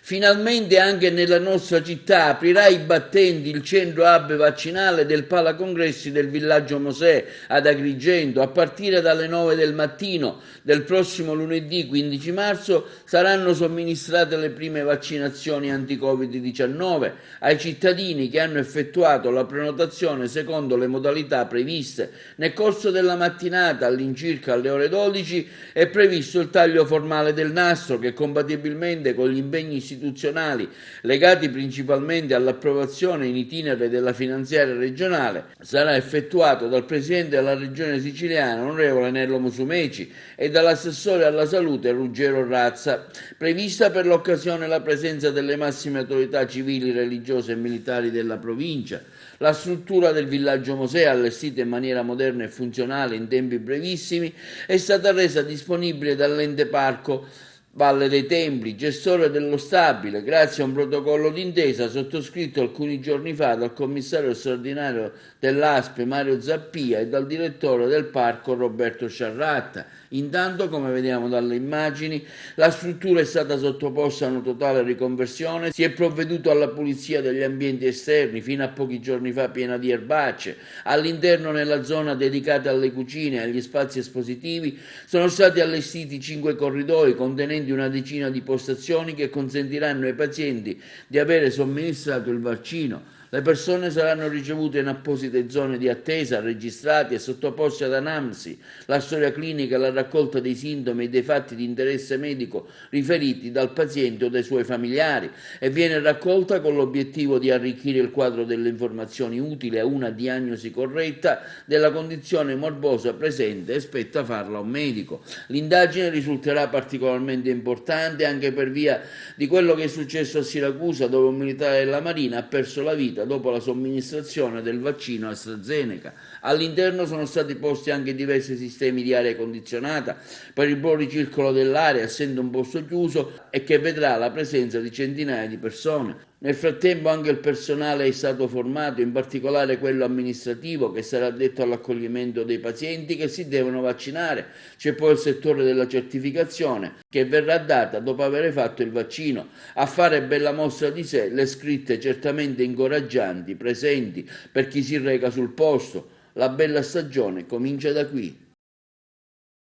Finalmente anche nella nostra città aprirà i battenti il centro hub vaccinale del Palacongressi del Villaggio Mosè ad Agrigento. A partire dalle 9 del mattino del prossimo lunedì 15 marzo saranno somministrate le prime vaccinazioni anti-Covid-19 ai cittadini che hanno effettuato la prenotazione secondo le modalità previste. Nel corso della mattinata, all'incirca alle ore 12, è previsto il taglio formale del nastro che, compatibilmente con gli impegni istituzionali legati principalmente all'approvazione in itinere della finanziaria regionale, sarà effettuato dal Presidente della Regione Siciliana, onorevole Nello Musumeci, e dall'assessore alla salute Ruggero Razza. Prevista per l'occasione la presenza delle massime autorità civili, religiose e militari della provincia. La struttura del Villaggio Mosè, allestita in maniera moderna e funzionale in tempi brevissimi, è stata resa disponibile dall'ente parco Valle dei Templi, gestore dello stabile, grazie a un protocollo d'intesa sottoscritto alcuni giorni fa dal commissario straordinario dell'ASP Mario Zappia e dal direttore del parco Roberto Sciarratta. Intanto, come vediamo dalle immagini, la struttura è stata sottoposta a una totale riconversione, si è provveduto alla pulizia degli ambienti esterni, fino a pochi giorni fa piena di erbacce. All'interno, nella zona dedicata alle cucine e agli spazi espositivi, sono stati allestiti 5 corridoi contenenti una decina di postazioni che consentiranno ai pazienti di avere somministrato il vaccino. Le persone saranno ricevute in apposite zone di attesa, registrate e sottoposte ad anamnesi, la storia clinica e la raccolta dei sintomi e dei fatti di interesse medico riferiti dal paziente o dai suoi familiari, e viene raccolta con l'obiettivo di arricchire il quadro delle informazioni utili a una diagnosi corretta della condizione morbosa presente e spetta farla a un medico. L'indagine risulterà particolarmente importante anche per via di quello che è successo a Siracusa, dove un militare della Marina ha perso la vita dopo la somministrazione del vaccino AstraZeneca. All'interno sono stati posti anche diversi sistemi di aria condizionata per il buon ricircolo dell'aria, essendo un posto chiuso e che vedrà la presenza di centinaia di persone. Nel frattempo anche il personale è stato formato, in particolare quello amministrativo che sarà addetto all'accoglimento dei pazienti che si devono vaccinare. C'è poi il settore della certificazione che verrà data dopo aver fatto il vaccino. A fare bella mostra di sé le scritte certamente incoraggianti presenti per chi si reca sul posto. La bella stagione comincia da qui.